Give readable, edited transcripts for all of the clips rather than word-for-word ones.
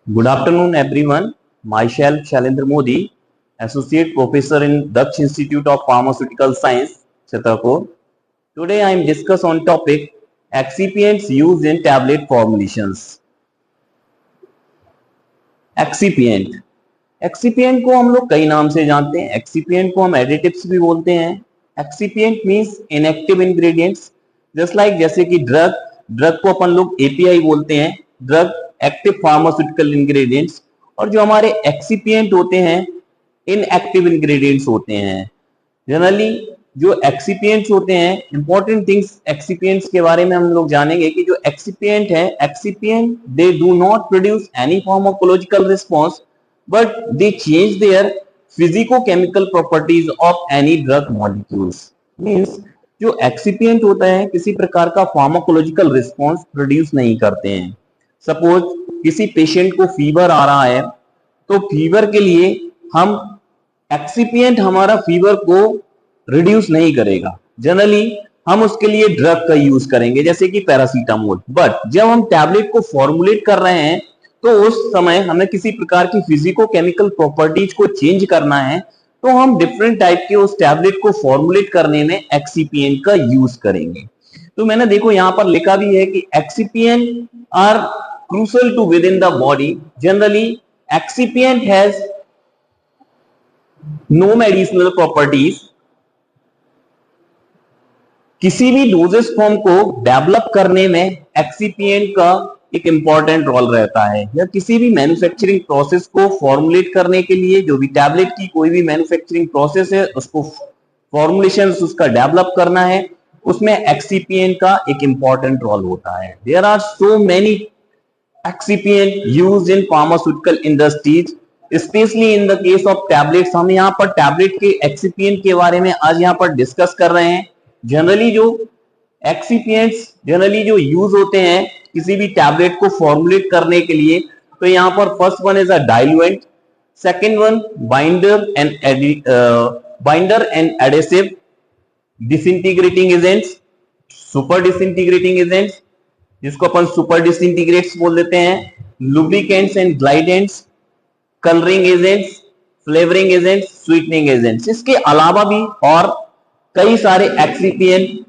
Good afternoon, everyone. Myself, Shailendra Modi, Associate Professor in Daksh Institute of Pharmaceutical Science, Chhatarpur. Today, I am discuss on topic excipients used in tablet formulations. Excipient excipient को हम लोग कई नाम से जानते हैं. Excipient को हम एडिटिव्स भी बोलते हैं. Excipient means inactive ingredients. जैसे कि ड्रग को अपन लोग एपीआई बोलते हैं, ड्रग एक्टिव फार्मास्यूटिकल इंग्रेडिएंट्स. और जो हमारे एक्सीपिएंट होते हैं इनएक्टिव इंग्रेडिएंट्स होते हैं. जनरली जो एक्सीपिएंट्स होते हैं, इंपॉर्टेंट थिंग्स एक्सीपिएंट्स के बारे में हम लोग जानेंगे कि जो एक्सीपिएंट है, excipient they do not produce any pharmacological response but they change their physico-chemical properties of any drug molecules. Means जो एक्सीपिएंट होता है किसी प्रकार का फार्माकोलॉजिकल रिस्पॉन्स प्रोड्यूस नहीं करते हैं. सपोज किसी पेशेंट को फीवर आ रहा है, तो फीवर के लिए हम एक्सीपिएंट हमारा फीवर को रिड्यूस नहीं करेगा. जनरली हम उसके लिए ड्रग का यूज करेंगे, जैसे कि पैरासीटामोल. बट जब हम टैबलेट को फॉर्मुलेट कर रहे हैं तो उस समय हमें किसी प्रकार की फिजिको केमिकल प्रॉपर्टीज को चेंज करना है, तो हम डिफरेंट टाइप के उस टैबलेट को फॉर्मुलेट करने में एक्सीपिएंट का यूज करेंगे. तो मैंने देखो यहाँ पर लिखा भी है कि excipient are crucial to within the body. Generally excipient has no medicinal properties. किसी भी डोजेस फॉर्म को डेवलप करने में एक्सीपिएंट का एक इंपॉर्टेंट रोल रहता है, या किसी भी मैन्युफैक्चरिंग प्रोसेस को फॉर्मुलेट करने के लिए जो भी टैबलेट की कोई भी मैन्युफैक्चरिंग प्रोसेस है उसको फॉर्मुलेशन उसका डेवलप करना है, उसमें एक्सीपिएंट का एक इंपॉर्टेंट रोल होता है. There are so many excipient used in pharmaceutical industries, specially in the case of tablets. हम यहाँ पर टैबलेट के एक्सीपिएंट के बारे में आज यहाँ पर डिस्कस कर रहे हैं. जनरली जो एक्सीपिएंट्स जनरली जो यूज होते हैं किसी भी टैबलेट को फॉर्मुलेट करने के लिए, तो यहाँ पर first one is a diluent, second one binder and adhesive, disintegrating agents, super disintegrating agents जिसको अपन सुपर डिसइंटीग्रेट्स बोल देते हैं, lubricants and glidants, colouring agents, flavouring agents, sweetening agents. इसके अलावा भी और कई सारे एक्सीपिएंट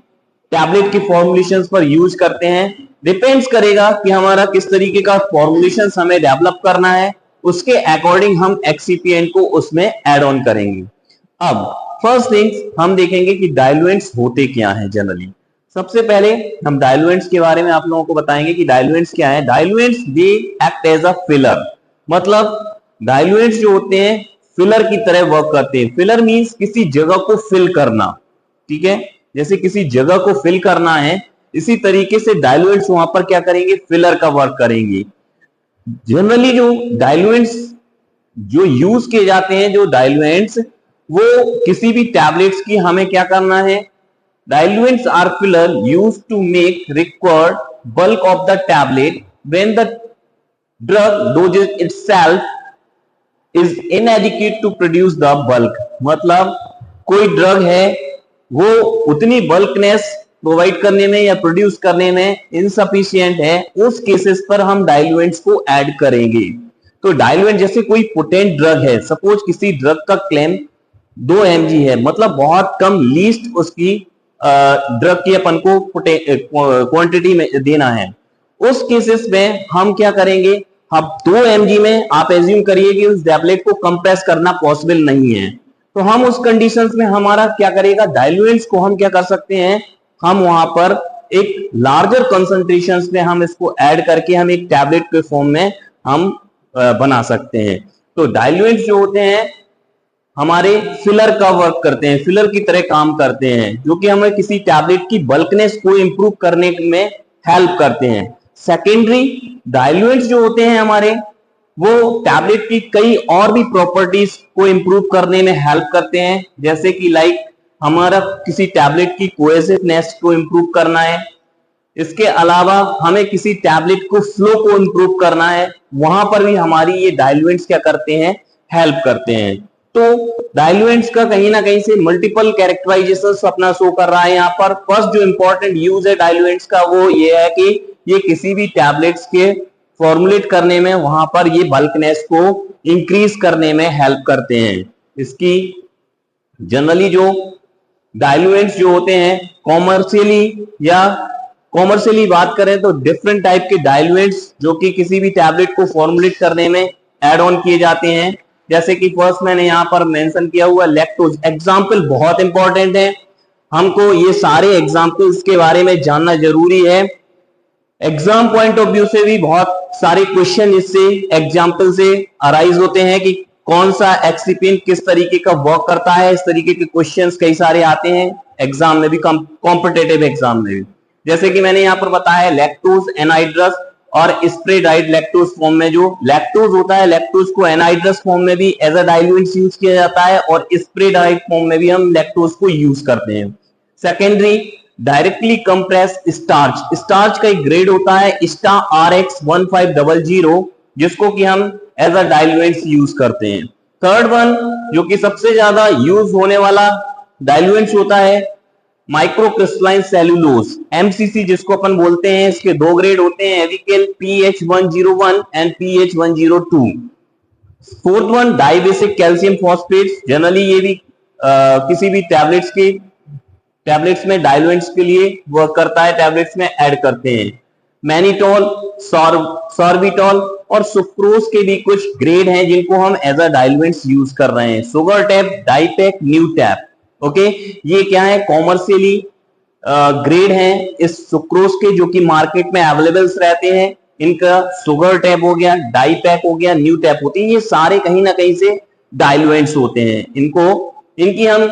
टैबलेट के फॉर्मुलेशंस पर यूज करते हैं. डिपेंड्स करेगा कि हमारा किस तरीके का फॉर्मुलेशंस हमें डेवलप करना है, उसके अकॉर्डिंग हम एक्सीपिएंट को उसमें ऐड ऑन करेंगे. अब फर्स्ट थिंग्स हम देखेंगे कि डाइल्यूएंट्स होते क्या हैं. जनरली सबसे पहले हम डाइल्यूएंट्स के बारे में आप लोगों को बताएंगे कि डाइल्यूएंट्स क्या है. Diluents they act as a filler. मतलब डाइल्यूएंट्स जो होते हैं फिलर की तरह वर्क करते हैं. फिलर मींस किसी जगह को फिल करना. ठीक है, जैसे किसी जगह को फिल करना है, इसी तरीके से डाइल्यूएंट्स वहां पर क्या करेंगे, फिलर का वर्क करेंगे. जनरली जो डाइल्यूएंट्स जो यूज किए जाते हैं, जो डाइल्यूएंट्स वो किसी भी टैबलेट्स की हमें क्या करना है, diluents are filler used to make required bulk of the tablet when the drug dosage itself is inadequate to produce the bulk. मतलब कोई ड्रग है वो उतनी बल्कनेस प्रोवाइड करने में या प्रोड्यूस करने में इनसफिशिएंट है, उस केसेस पर हम डाइल्यूएंट्स को ऐड करेंगे. तो डाइल्यूएंट जैसे कोई पोटेंट ड्रग है, सपोज किसी ड्रग का क्लेम 2 mg है, मतलब बहुत कम लीस्ट उसकी ड्रग की अपन को क्वांटिटी में देना है. उस केसेस में हम क्या करेंगे, अब 2 mg में आप एज्यूम करिए कि उस टैबलेट को कंप्रेस करना पॉसिबल नहीं है, तो हम उस कंडीशंस में हमारा क्या करेगा, डाइल्यूएंट्स को हम क्या कर सकते हैं, हम वहां पर एक लार्जर कंसंट्रेशंस में हम इसको ऐड करके हम एक टैबलेट के फॉर्म में हम बना सकते हैं. तो डाइल्यूएंट्स जो होते हैं हमारे फिलर का वर्क करते हैं, फिलर की तरह काम करते हैं, जो कि हमें किसी टैबलेट की बल्कनेस को इंप्रूव करने में हेल्प करते हैं. सेकेंडरी डाइल्यूएंट्स जो होते हैं हमारे, वो टैबलेट की कई और भी प्रॉपर्टीज को इंप्रूव करने में हेल्प करते हैं. जैसे कि लाइक हमारा किसी टैबलेट की कोहेसिवनेस को इंप्रूव करना है, इसके अलावा हमें किसी टैबलेट को फ्लो को इंप्रूव करना है, वहां पर भी हमारी ये डाइल्यूएंट्स क्या करते हैं, हेल्प करते हैं. तो डाइल्यूएंट्स का कहीं ना कहीं से मल्टीपल कैरेक्टराइजेशंस अपना शो कर रहा है. यहाँ पर फर्स्ट जो इंपॉर्टेंट यूज है डाइल्यूएंट्स का वो ये है कि ये किसी भी टैबलेट्स के फॉर्मुलेट करने में, वहां पर ये बल्कनेस को इंक्रीज करने में हेल्प करते हैं। इसकी जनरली जो डाइल्यूएंट्स जो होते हैं कॉमर्शियली बात करें तो डिफरेंट टाइप के डाइल्यूएंट्स जो कि किसी भी टैबलेट को फॉर्मुलेट करने में एड ऑन किए जाते हैं। जैसे कि फर्स्ट मैंने यहां पर मेंशन किया हुआ लैक्टोज, एग्जाम्पल बहुत इंपॉर्टेंट है, हमको ये सारे एग्जाम्पल्स के बारे में जानना जरूरी है। एग्जाम पॉइंट ऑफ व्यू से भी बहुत सारे क्वेश्चन इससे एग्जाम्पल से अराइज होते हैं कि कौन सा एक्सिपिएंट किस तरीके का वर्क करता है। इस तरीके के क्वेश्चंस कई सारे आते हैं एग्जाम में भी, कॉम्पिटेटिव एग्जाम में भी। जैसे कि मैंने यहां पर बताया है लैक्टोज एनहाइड्रस और स्प्रेडाइड लैक्टोज फॉर्म में जो लैक्टोज होता है, लैक्टोज को एनहाइड्रस फॉर्म में भी एज अ डाइल्यूएंट यूज किया जाता है और स्प्रेडाइड फॉर्म में भी हम लैक्टोज को यूज करते हैं। Secondary directly compress starch, starch का एक ग्रेड होता है स्टा RX1500 जिसको कि हम एज अ डाइल्यूएंट्स यूज करते हैं। थर्ड वन जो कि सबसे ज्यादा यूज होने वाला डाइल्यूएंट्स होता है माइक्रोक्रिस्टलाइन सेल्यूलोज MCC जिसको अपन बोलते हैं। इसके दो ग्रेड होते हैं एविकेल PH101 and PH102। Fourth one dibasic calcium phosphate, generally ये भी किसी भी टैबलेट्स में डाइल्यूएंट्स के लिए वर्क करता है, टैबलेट्स में ऐड करते हैं। मैनिटोल, सॉर्बिटॉल और सुक्रोज के भी कुछ ग्रेड हैं जिनको हम एज अ डाइल्यूएंट्स यूज कर रहे हैं। Sugartab, Di-Pac, Nu-Tab, okay, ये क्या है कॉमर्शियली ग्रेड हैं इस सुक्रोज के जो कि मार्केट में अवेलेबल रहते हैं। इनका शुगर टैप हो गया, डाइपैक हो गया, न्यू टैप होती है, ये सारे कहीं ना कहीं से डाइल्यूएंट्स होते हैं। इनकी हम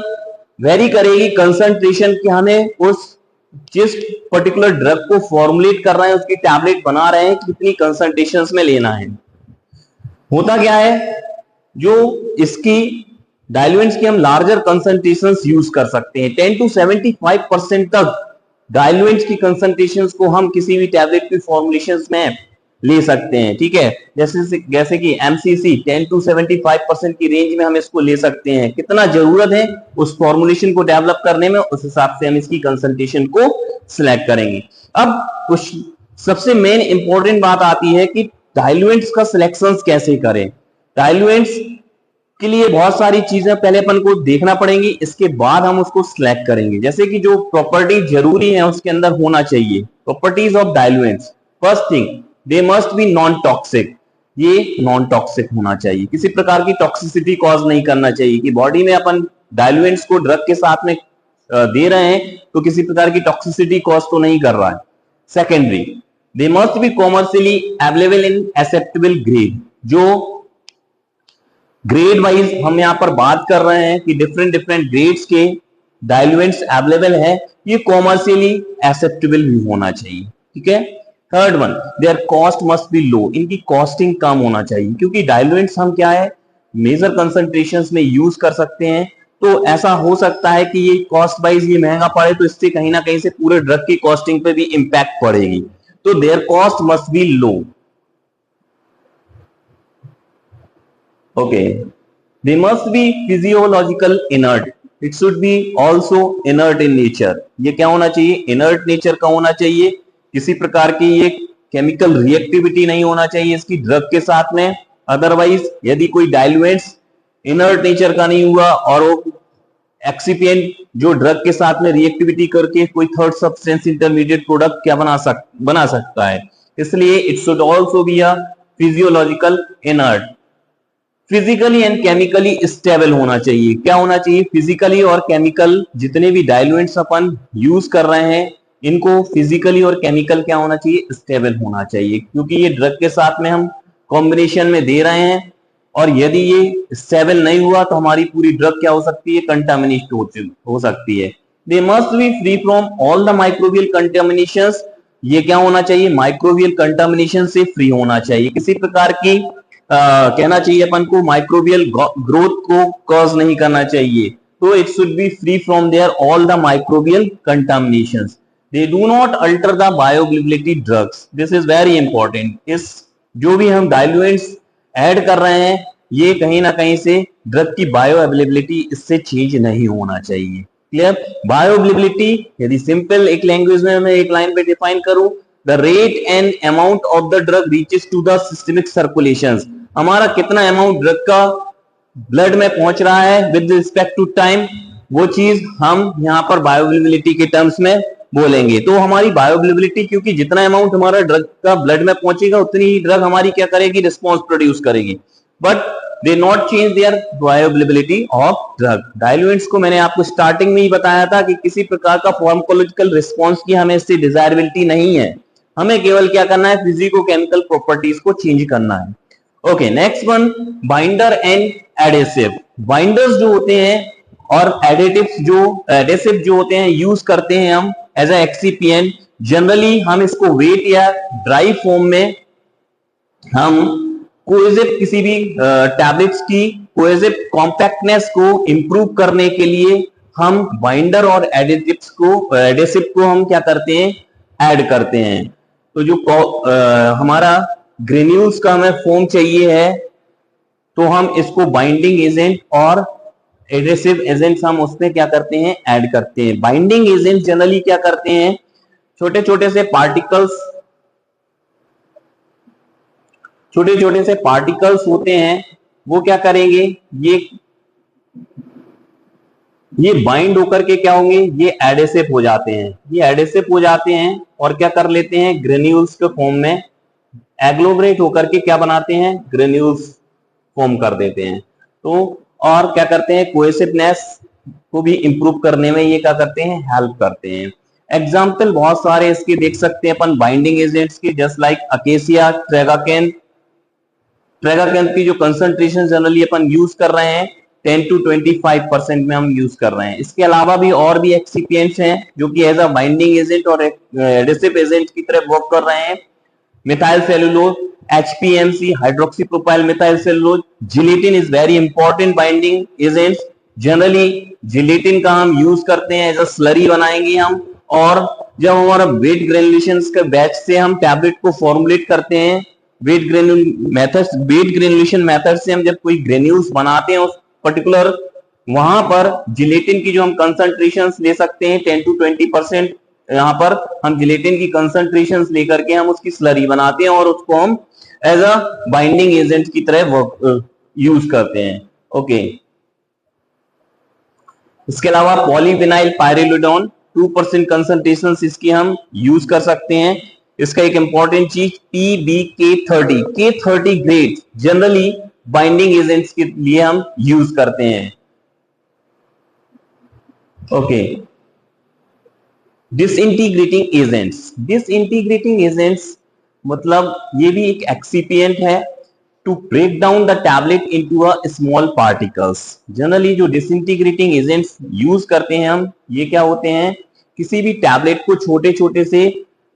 वेरी करेगी कंसंट्रेशन कि हमें जिस पर्टिकुलर ड्रग को फॉर्मुलेट कर रहे हैं उसकी टैबलेट बना रहे हैं कितनी कंसंट्रेशंस में लेना है। होता क्या है जो इसकी डाइल्यूएंट्स की हम लार्जर कंसंट्रेशंस यूज कर सकते हैं, 10 to 75% तक डाइल्यूएंट्स की कंसंट्रेशंस को हम किसी भी टैबलेट की फॉर्मुलेशंस में ले सकते हैं। ठीक है, जैसे कि MCC 10 to 75% की रेंज में हम इसको ले सकते हैं। कितना जरूरत है उस फॉर्मुलेशन को डेवलप करने में, उस हिसाब से हम इसकी कंसंट्रेशन को सिलेक्ट करेंगे। अब कुछ सबसे मेन इंपॉर्टेंट बात आती है कि डाइल्यूएंट्स का सिलेक्शन कैसे करें। डाइल्यूएंट्स के लिए बहुत सारी चीजें पहले अपन को देखना पड़ेंगी, इसके बाद हम उसको सिलेक्ट करेंगे। जैसे कि जो प्रॉपर्टी जरूरी है उसके अंदर होना चाहिए, properties of diluents. First thing, they must B non toxic, ये नॉन टॉक्सिक होना चाहिए, किसी प्रकार की टॉक्सिसिटी कॉज नहीं करना चाहिए कि बॉडी में अपन डाइल्यूएंट्स को ड्रग के साथ में दे रहे हैं तो किसी प्रकार की टॉक्सिसिटी कॉज तो नहीं कर रहा है। Secondary, they must be commercially available in acceptable grade, जो ग्रेड वाइज हम यहां पर बात कर रहे हैं कि डिफरेंट ग्रेड्स के डाइल्यूएंट्स अवेलेबल है, ये कॉमर्शियली एक्सेप्टेबल भी होना चाहिए। ठीक है। Third one, there cost must be low, इनकी कॉस्टिंग कम होना चाहिए क्योंकि डाइल्यूएंट्स हम क्या है मेजर कंसंट्रेशंस में यूज कर सकते हैं, तो ऐसा हो सकता है कि ये कॉस्ट वाइज ये महंगा पड़े तो इससे कहीं ना कहीं से पूरे ड्रग की कॉस्टिंग पे भी इंपैक्ट पड़ेगी, तो there cost must be low. Okay, they must be physiological inert. It should be also inert in nature. ये क्या होना चाहिए, इनर्ट नेचर का होना चाहिए, किसी प्रकार की ये केमिकल रिएक्टिविटी नहीं होना चाहिए इसकी ड्रग के साथ में। अदरवाइज यदि कोई डाइल्यूएंट्स इनर्ट नेचर का नहीं हुआ और वो एक्सिपिएंट जो ड्रग के साथ में रिएक्टिविटी करके कोई थर्ड सब्सटेंस इंटरमीडिएट प्रोडक्ट क्या बना सकता है, इसलिए it should also be a physiological inert. Physically and chemically stable होना चाहिए, क्या होना चाहिए फिजिकली और केमिकल, जितने भी डाइल्यूएंट्स अपन यूज कर रहे हैं इनको फिजिकली और केमिकल क्या होना चाहिए, स्टेबल होना चाहिए, क्योंकि ये ड्रग के साथ में हम कॉम्बिनेशन में दे रहे हैं और यदि ये स्टेबल नहीं हुआ तो हमारी पूरी ड्रग क्या हो सकती है, कंटामिनेट हो सकती है। They must be free from all the microbial contaminations, ये क्या होना चाहिए, माइक्रोबियल कंटामिनेशन से फ्री होना चाहिए, किसी प्रकार की कहना चाहिए अपन को माइक्रोबियल ग्रोथ को कॉज नहीं करना चाहिए, तो it should be free from their all the microbial contaminations. They do not alter the bioavailability drugs, this is very important. इस जो भी हम डाइल्यूएंट्स ऐड कर रहे हैं ये कहीं ना कहीं से ड्रग की बायोअवेलेबिलिटी इससे चेंज नहीं होना चाहिए। क्लियर, बायोअवेलेबिलिटी यदि सिंपल एक लैंग्वेज में मैं एक लाइन पे डिफाइन करूं, the rate and amount of the drug reaches to the systemic circulation, हमारा कितना अमाउंट ड्रग का ब्लड में पहुंच रहा है विद रिस्पेक्ट टू टाइम, वो चीज हम यहाँ पर बायोअवेलेबिलिटी के टर्म्स में बोलेंगे। तो हमारी बायोअवेलेबिलिटी, क्योंकि जितना अमाउंट हमारा ड्रग का ब्लड में पहुंचेगा उतनी ही ड्रग हमारी क्या करेगी, रिस्पॉन्स प्रोड्यूस करेगी, but they not change their bioavailability of drug. Diluents को मैंने आपको स्टार्टिंग में ही बताया था कि किसी प्रकार का फार्माकोलॉजिकल रिस्पॉन्स की हमें इससे डिजायरेबिलिटी नहीं है, हमें केवल क्या करना है, फिजिको-केमिकल प्रॉपर्टीज को चेंज करना है। Okay, next one, binder and adhesive. Binders जो होते हैं और एडेसिव जो होते हैं यूज करते हैं हम एज अ एक्सिपिएंट। जनरली हम इसको वेट या ड्राई फॉर्म में हम कोएसिव किसी भी टैबलेट्स की कोएसिव कॉम्पैक्टनेस को इंप्रूव करने के लिए हम बाइंडर और एडेसिव को हम क्या करते हैं, ऐड करते हैं। तो जो हमारा ग्रेन्यूल्स का हमें फॉर्म चाहिए है तो हम इसको बाइंडिंग एजेंट और एडेसिव एजेंट्स हम उसमें क्या करते हैं, ऐड करते हैं। बाइंडिंग एजेंट जनरली क्या करते हैं, छोटे छोटे से पार्टिकल्स होते हैं, वो क्या करेंगे, ये बाइंड होकर के क्या होंगे, ये एडेसिव हो जाते हैं, ये एडेसिव हो जाते हैं और क्या कर लेते हैं, ग्रेन्यूल्स के फॉर्म में एग्लोमरेट होकर के क्या बनाते हैं, ग्रेन्यूल्स फॉर्म कर देते हैं। तो और क्या करते हैं, कोहेसिवनेस को भी इंप्रूव करने में ये क्या करते हैं, हेल्प करते हैं। एग्जाम्पल बहुत सारे इसके देख सकते हैं अपन बाइंडिंग एजेंट्स के, जस्ट लाइक अकेसिया, ट्रेगाकेन की जो कंसंट्रेशन जनरली अपन यूज कर रहे हैं 10 to 25% में हम यूज कर रहे हैं। इसके अलावा भी और भी एक्सिपिएंट्स हैं जो कि एज अ बाइंडिंग एजेंट और एडेसिव एजेंट की तरह वर्क कर रहे हैं। Methyl cellulose, HPMC, hydroxypropyl methyl cellulose, gelatin is very important binding agents. Generally gelatin का हम यूज करते हैं एज अ स्लरी बनाएंगे हम, और जब हमारा वेट ग्रेनुलेशन के बैच से हम टैबलेट को फॉर्मुलेट करते हैं, वेट ग्रेनुलेशन मेथड से हम जब कोई ग्रेन्यूल्स बनाते हैं उस पर्टिकुलर, वहां पर जिलेटिन की जो हम कंसंट्रेशन ले सकते हैं 10 to 20%, यहाँ पर हम जिलेटिन की कंसंट्रेशन लेकर के हम उसकी स्लरी बनाते हैं और उसको हम एज अ बाइंडिंग एजेंट की तरह यूज करते हैं। ओके, इसके अलावा पॉलीविनाइल पायरिलोडोन 2% कंसंट्रेशन इसकी हम यूज कर सकते हैं। इसका एक इंपॉर्टेंट चीज K30 grade generally binding agents के लिए हम यूज करते हैं। ओके, डिसइंटीग्रेटिंग एजेंट्स मतलब ये भी एक एक्सिपिएंट है to break down the tablet into a small particles. Generally जो डिसइंटीग्रेटिंग एजेंट्स यूज करते हैं हम, ये क्या होते हैं, किसी भी टैबलेट को छोटे छोटे से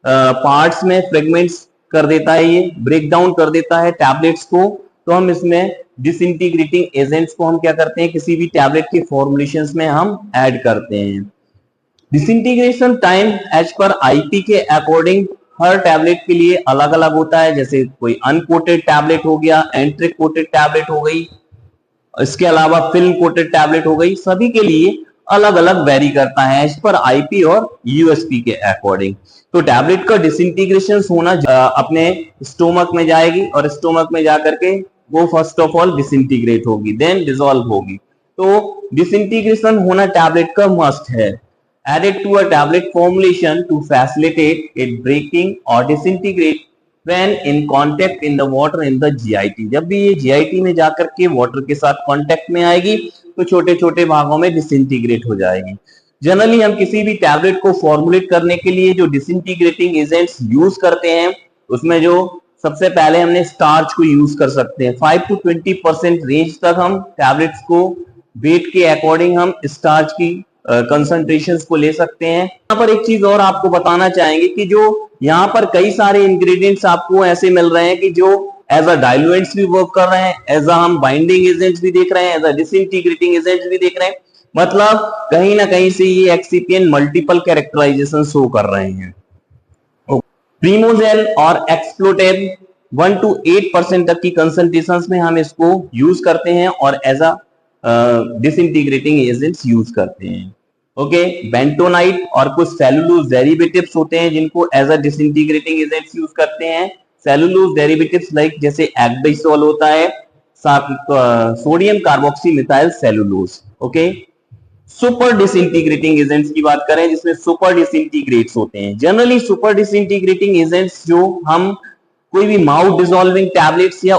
पार्ट्स में फ्रेगमेंट्स कर देता है, ये ब्रेक डाउन कर देता है टैबलेट्स को। तो हम इसमें डिसइंटीग्रेटिंग एजेंट्स को हम क्या करते हैं, किसी भी टैबलेट के फॉर्मुलेशंस में हम ऐड करते हैं। Disintegration time as per IP के अकॉर्डिंग हर टैबलेट के लिए अलग अलग होता है। जैसे कोई अनकोटेड टैबलेट हो गया, एंट्रिक कोटेड टैबलेट हो गई, इसके अलावा फिल्म कोटेड टैबलेट हो गई, सभी के लिए अलग अलग वेरी करता है एज पर आईपी और यूएसपी के अकॉर्डिंग। तो टैबलेट का डिसइंटीग्रेशन होना अपने स्टोमक में जाएगी और स्टोमक में जाकर के वो फर्स्ट ऑफ ऑल डिसइंटीग्रेट होगी, देन डिसॉल्व होगी। तो डिसइंटीग्रेशन होना टैबलेट का मस्ट है। Added to a tablet formulation to facilitate it breaking or disintegrate when in contact in the water in the GIT। जब भी ये GIT में जाकर के वाटर के साथ कांटेक्ट में आएगी तो छोटे छोटे भागों में डिसइंटीग्रेट हो जाएगी। जनरली हम किसी भी टैबलेट को फॉर्मुलेट करने के लिए जो डिसइंटीग्रेटिंग एजेंट्स यूज करते हैं, उसमें जो सबसे पहले हमने स्टार्च को यूज कर सकते हैं। 5 to 20% रेंज तक हम टैबलेट्स को वेट के अकॉर्डिंग हम स्टार्च की कंसंट्रेशंस को ले सकते हैं। यहाँ पर एक चीज और आपको बताना चाहेंगे कि जो यहाँ पर कई सारे इंग्रेडिएंट्स आपको ऐसे मिल रहे हैं कि जो एज अ डाइल्यूएंट्स भी वर्क कर रहे हैं, एज अ हम बाइंडिंग एजेंट्स भी देख रहे हैं, एज अ डिसइंटीग्रेटिंग एजेंट्स भी देख रहे हैं। मतलब कहीं ना कहीं से ये एक्सिपिएंट मल्टीपल कैरेक्टराइजेशन शो कर रहे हैं। प्रीमोजेल और एक्सप्लोटेब 1 to 8% तक की कंसंट्रेशंस में हम इसको यूज करते हैं और as a disintegrating agents use करते हैं। ओके, बेंटोनाइट और कुछ सेलुलोज डेरिवेटिव्स होते हैं जिनको as a disintegrating agents use करते हैं। सेलुलोज डेरिवेटिव्स लाइक जैसे एग्डाइसोल होता है, sodium carboxy methyl cellulose. Okay, super disintegrating agents की बात करें जिसमें सुपर डिसइंटीग्रेट्स होते हैं। जनरली सुपर डिसइंटीग्रेटिंग एजेंट्स जो हम कोई भी माउथ डिसॉल्विंग टैबलेट्स या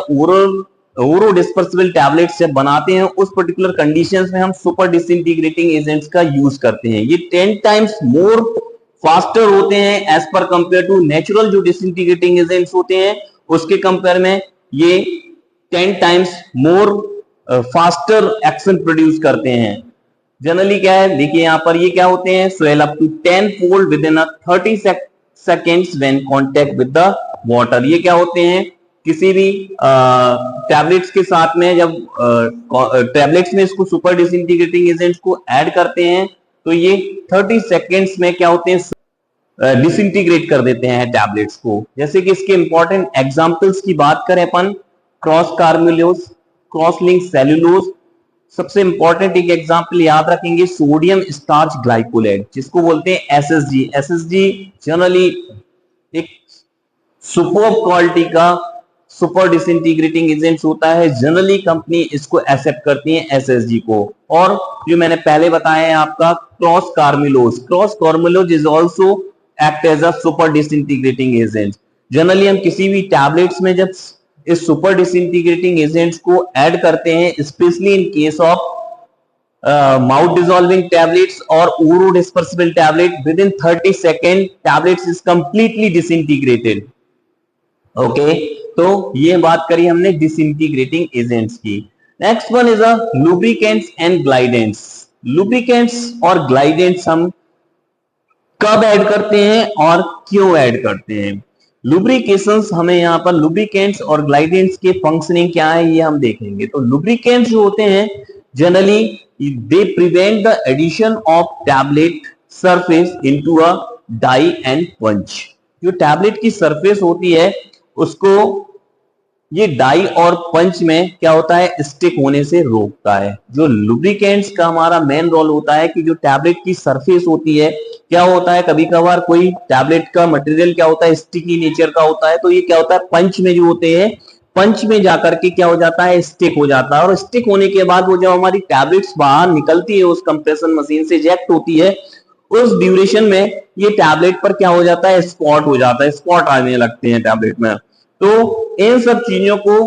ओरो डिस्पर्सिबल टैबलेट्स जब बनाते हैं उस पर्टिकुलर कंडीशंस में हम सुपर डिसइंटीग्रेटिंग एजेंट्स का यूज करते हैं। ये 10 टाइम्स मोर फास्टर होते हैं as per compare to natural जो डिसइंटीग्रेटिंग एजेंट्स होते हैं उसके कंपेयर में ये 10 times more faster action produce करते हैं। जनरली क्या है, देखिए यहां पर ये क्या होते हैं, swell up to 10 fold within 30 seconds when contact with the water. ये क्या होते हैं, किसी भी टैबलेट्स के साथ में जब टैबलेट्स में इसको सुपर डिसइंटीग्रेटिंग एजेंट्स को ऐड करते हैं तो ये 30 सेकेंड्स में क्या होते हैं, डिसइंटीग्रेट कर देते हैं टैबलेट्स को। जैसे कि इसके इंपॉर्टेंट एग्जांपल्स की बात करें अपन, क्रॉस कार्मिलोज, क्रॉस लिंक सेल्यूलोज, सबसे इंपॉर्टेंट एक एग्जांपल याद रखेंगे सोडियम स्टार्च ग्लाइकोलेट जिसको बोलते हैं एसएसजी। एसएसजी जनरली एक सुपर क्वालिटी का सुपर डिसइंटीग्रेटिंग एजेंट्स होता है। जनरली कंपनी इसको एक्सेप्ट करती है एसएसजी को। और जो मैंने पहले बताया है आपका croscarmellose is also act as a super disintegrating agent. Generally हम किसी भी टैबलेट्स में जब इस सुपर डिसइंटीग्रेटिंग एजेंट्स को ऐड करते हैं, specially in case of mouth dissolving tablets और orodispersible tablet, within 30 second tablets is completely disintegrated. Okay, तो ये बात करी हमने डिसइंटीग्रेटिंग एजेंट्स की। Next one is a lubricants and glidants. Lubricants और ग्लाइडेंट्स हम कब ऐड करते हैं और क्यों ऐड करते हैं। लुब्रिकेशंस, हमें यहाँ पर लुब्रिकेंट्स और ग्लाइडेंट्स के फंक्शनिंग क्या है ये हम देखेंगे। तो लुब्रिकेंट्स जो होते हैं generally they prevent the addition of tablet surface into a die and punch. जो टैबलेट की सरफेस होती है उसको ये डाई और पंच में क्या होता है, स्टिक होने से रोकता है। जो लुब्रिकेंट्स का हमारा मेन रोल होता है कि जो टैबलेट की सरफेस होती है, क्या होता है कभी कभार कोई टैबलेट का मटेरियल क्या होता है स्टिकी नेचर का होता है, तो ये क्या होता है पंच में जो होते हैं, पंच में जाकर के क्या हो जाता है स्टिक हो जाता है। और स्टिक होने के बाद वो जब हमारी टैबलेट्स बाहर निकलती है उस कंप्रेशन मशीन से इजेक्ट होती है, उस ड्यूरेशन में ये टैबलेट पर क्या हो जाता है स्पॉट हो जाता है, स्पॉट आने लगते हैं टैबलेट में। तो इन सब चीजों को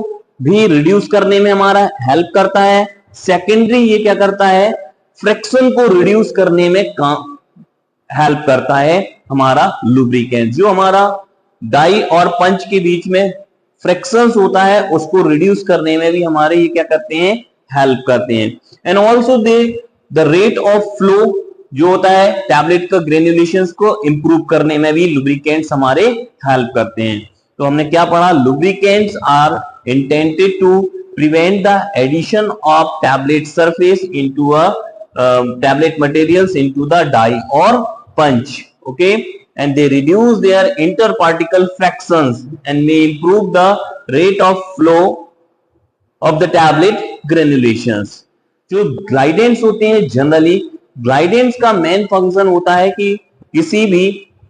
भी रिड्यूस करने में हमारा हेल्प करता है। सेकेंडरी ये क्या करता है, फ्रिक्शन को रिड्यूस करने में हेल्प करता है हमारा लुब्रिकेंट। जो हमारा डाई और पंच के बीच में फ्रिक्शन होता है उसको रिड्यूस करने में भी हमारे ये क्या करते हैं, हेल्प करते हैं। And also the rate of flow जो होता है टैबलेट का ग्रेन्युलेशंस को इंप्रूव करने में भी लुब्रिकेंट्स हमारे हेल्प करते हैं। तो हमने क्या पढ़ा, lubricants are intended to prevent the addition of tablet surface into a tablet materials into the die or punch. Okay, and they reduce their interparticle fractions and may improve the rate of flow of the tablet granulations. जो ग्लाइडेंट्स होते हैं generally, ग्लाइडेंट्स का main function होता है कि किसी भी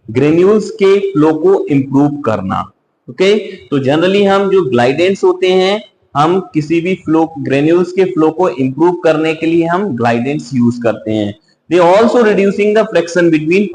granules के फ्लो को इंप्रूव करना। ओके, तो जनरली हम जो ग्लाइडेंट्स होते हैं हम किसी भी फ्लो ग्रेन्यूल्स के फ्लो को इंप्रूव करने के लिए हम ग्लाइडेंट्स यूज करते हैं। They also reducing the friction between